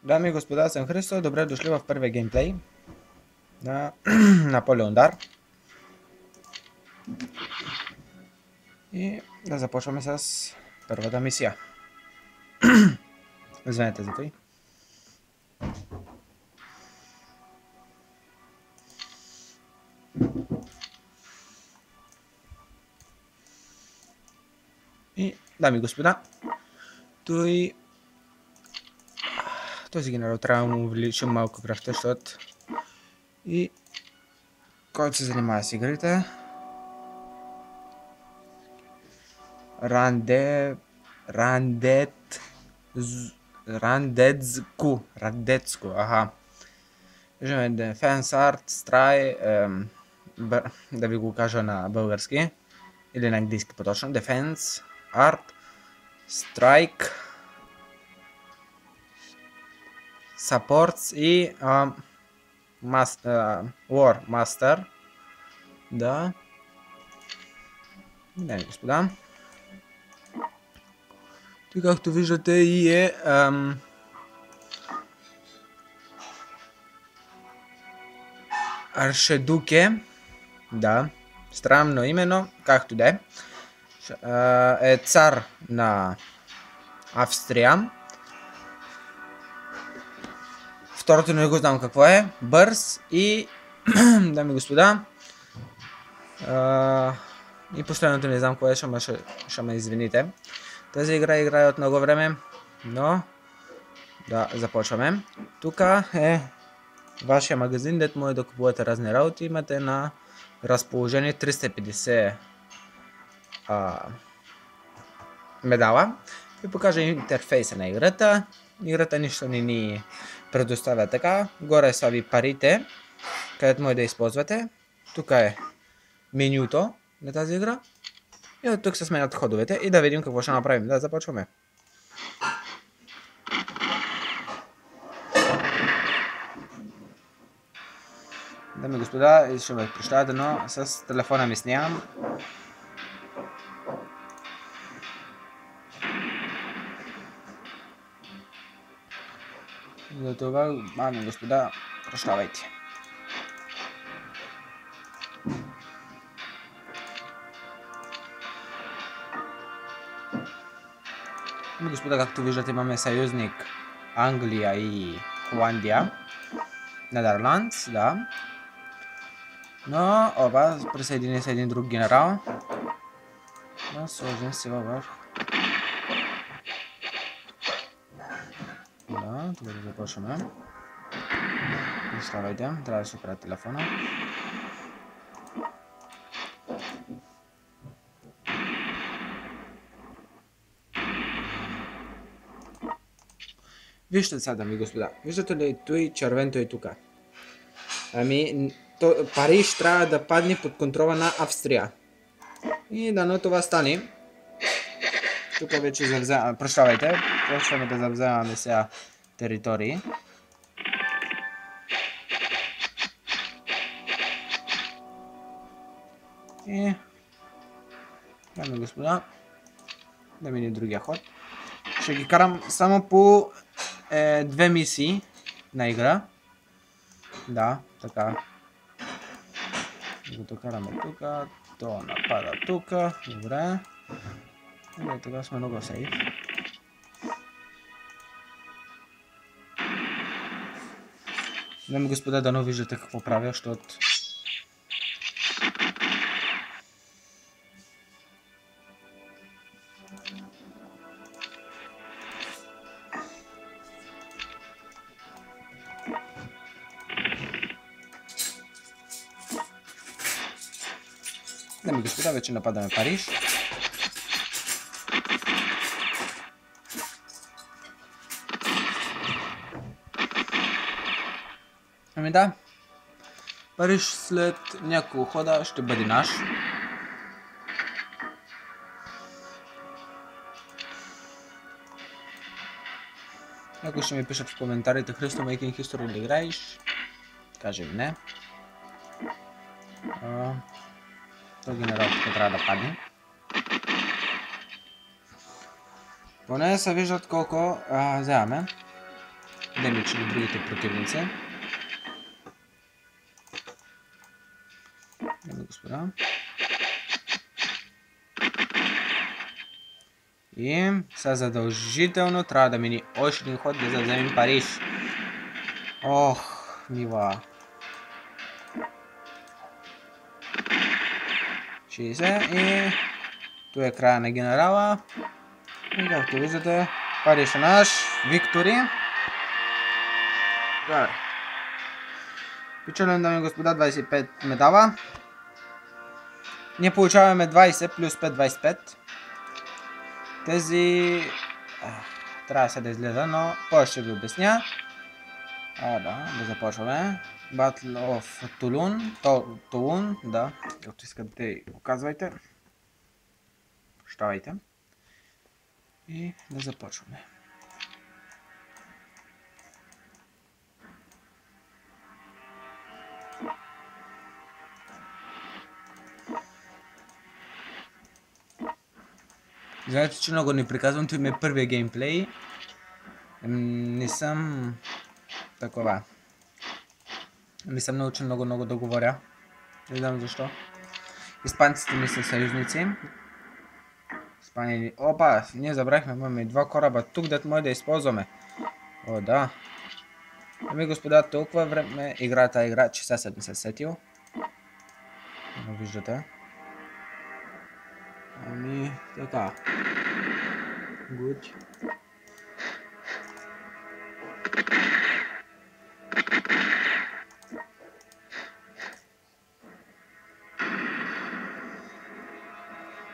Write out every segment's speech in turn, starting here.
Дами и господа, аз съм Христо. Добре дошли в първия геймплей на Наполеон Дар. И да започваме с първата мисия. Извинете за това. И, дами и господа, този генерал трябва да му увеличим малко кръвта, защото и който се занимава с игрите, Рандецко, аха. Виждаме Defense Art, Stry, да ви го кажа на български, или на английски по-точно. Defense Art, Strike, Supports и War Master. Да. Дами и господа. И както виждате и е Аршедуке. Да. Странно именно, както да е цар на Австрия. Второто не го знам какво е. Бърз и дами и господа. И последното не знам кое е, ще ме извините. Тази игра играе от много време, но да, започваме. Тук е вашия магазин, дето може да купувате разни работи. Имате на разположение 350 медала. Ви покажа интерфейса на играта. Играта нищо не ни предоставя така. Горе са ви парите, където може да използвате. Тук е менюто на тази игра. И от тук се сменят ходовете и да видим какво ще направим. Да, започваме. Дами и господа, ще ме прощавате, но с телефона ми снимам. За това, дами и господа, прощавайте. Господа, както виждате, имаме съюзник Англия и Холандия. Нидерландс, да. Но, присъедини се един друг генерал. Да, сложим се във върх. Да, тук да започваме. Изставайте, трябва да се оправя телефона. Вижте сега, дами и господа, виждате ли той червенто е тук? Ами, Париж трябва да падне под контрола на Австрия. И дано това стане. Тук вече завземаме, прощавайте, почваме да завземаме сега територии. И, дами и господа, да мине другия ход. Ще ги карам само по две мисии на игра. Да, така. Го караме тук, то напада тук, добре. И тогава сме много сейф. Дами и господа, дано виждате какво правя, защото дами и господа, вече нападаме Париж. Ами да, Париж след няколко хода ще бъде наш. Някой ще ми пишат в коментарите: Христо, Making History ли играеш? Кажем не. Този генерал тук трябва да падне. Поне се виждат колко вземаме. демидж на другите противници. Дами господа. И сега задължително трябва да мини още един ход да завземем Париж. Ох, мила. 60 и това е края на генерала. И както виждате, Париж е наш. Виктори. Добре. Печелим, дами и господа, 25 медала. Ние получаваме 20 плюс 5, 25. Тези... трябва се да изгледа, но по-ще ще ви обясня. Да започваме. Battle of Toulon, да, както искате го казвайте. Щавайте. И да започваме. Знаете, че много не приказвам, това ми е първия геймплей. Не съм такова. Не съм научен много да говоря. Не знам защо. Испанците ми са съюзници. Испания... Опа, ние забрахме, имаме два кораба тук, дето може да използваме. О, да. Ами господа, толкова време игра тази игра, че сега съм се сетил. Но виждате. Ами, така. Good.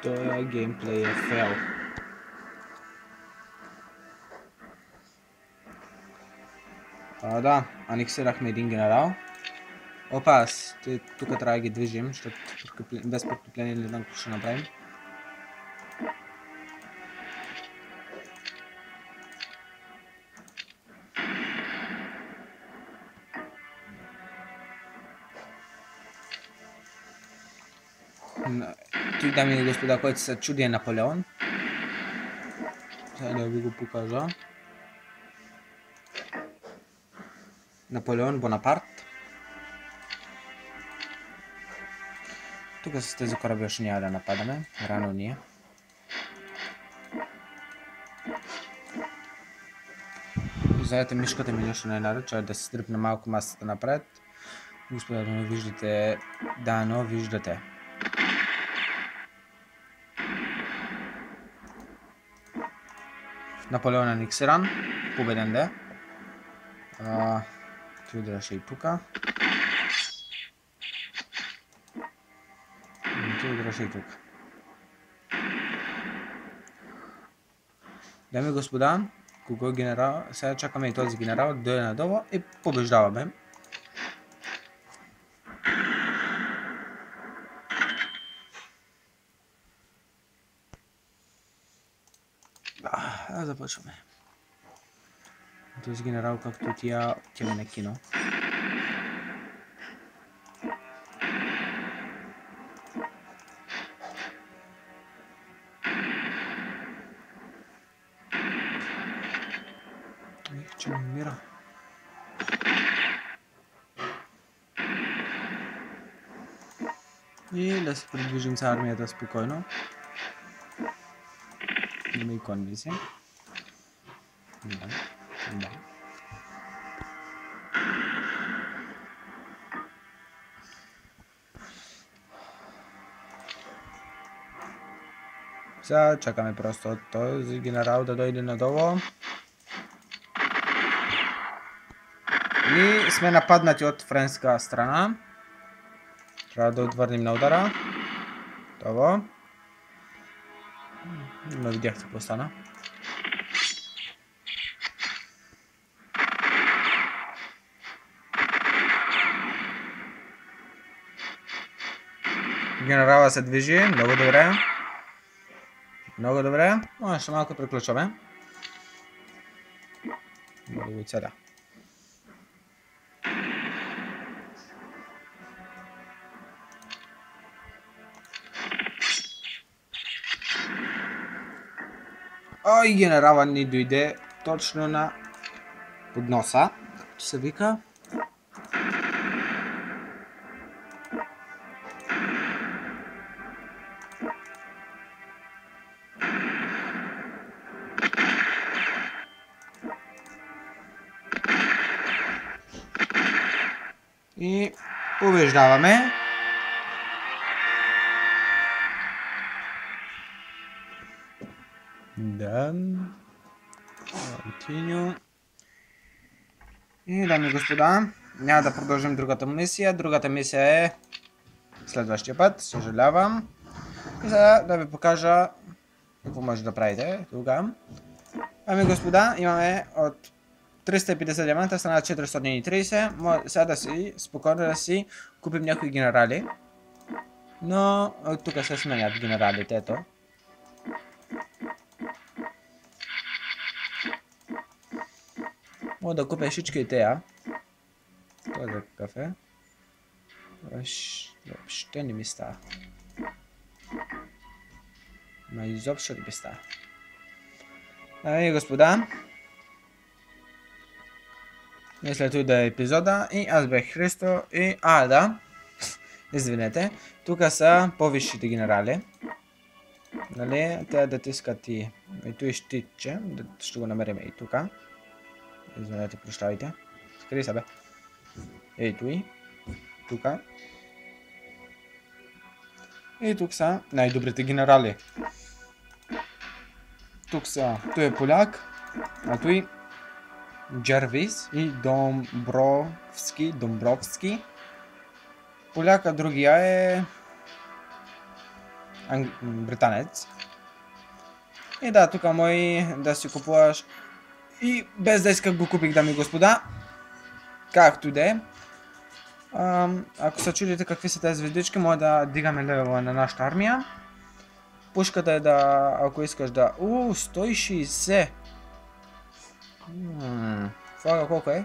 Този геймплей е фейл. Да, анексирахме един генерал. Опа, тук трябва да ги движим, защото без подкрепление не знам какво ще направим. Той, дами и господа, който се чуди е Наполеон. Сега да ви го покажа. Наполеон Бонапарт. Тук с тези кораби още няма да нападаме. Рано ние. Знаете, мишката ми нещо не нарича да се стрипне малко масата напред. Господа, да не виждате. Да, но виждате. Наполеон анексиран. Победен да. Ти удряше и тука. Ти удряше и тук. Дами и господа, кого е генерал? Сега чакаме и този генерал да дойде надолу и побеждаваме. Започваме. Този генерал, както тя ми на кино. Че не умира. И да се придвижим с армията спокойно. Има и конници. Да. Сега чакаме просто този генерал да дойде надолу. И сме нападнати от френска страна. Трябва да отвърнем на удара. Това. Не видях какво стана. Генерала се движи, много добре. Много добре. Още малко приключваме. Много го целя. Ой, генерала ни дойде точно на под носа, че се вика. И побеждаваме. Да. Continue. И, дами и господа, няма да продължим другата мисия. Другата мисия е следващия път. Съжалявам. И сега да ви покажа какво може да правите тук. Ами и господа, имаме от 350 диаманта стана 430. Сега да си спокойно да си купим някои генерали. Но тук се сменят генералите, ето. Мога да купя всички тея. Това за какъв е? Въобще не ми става. Ма изобщо не ми става. Ами господа, мисля тук да е епизода и аз бях Христо и... да, извинете, тук са по-висшите генерали. Нали, те да тискат и той щитче, ще го намерим и тук. Извинете, прощавайте. Скъде са бе? Ей той, тук. И тук са най-добрите генерали. Тук са, той е поляк, а той Джервис и Домбровски. Поляка другия е британец. И да, тук мой да си купуваш и без да исках го купих, дами и господа. Както и да е. Ако се чудите какви са тези звездички, може да дигаме левела на нашата армия. Пушката е да, ако искаш да... 160! Флага колко е?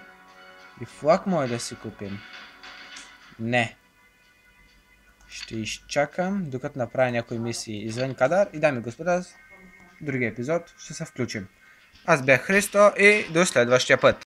И флаг може да си купим. Не. Ще изчакам, докато направя някои мисии извън кадър. И дами и господа, в другия епизод ще се включим. Аз бях Христо и до следващия път.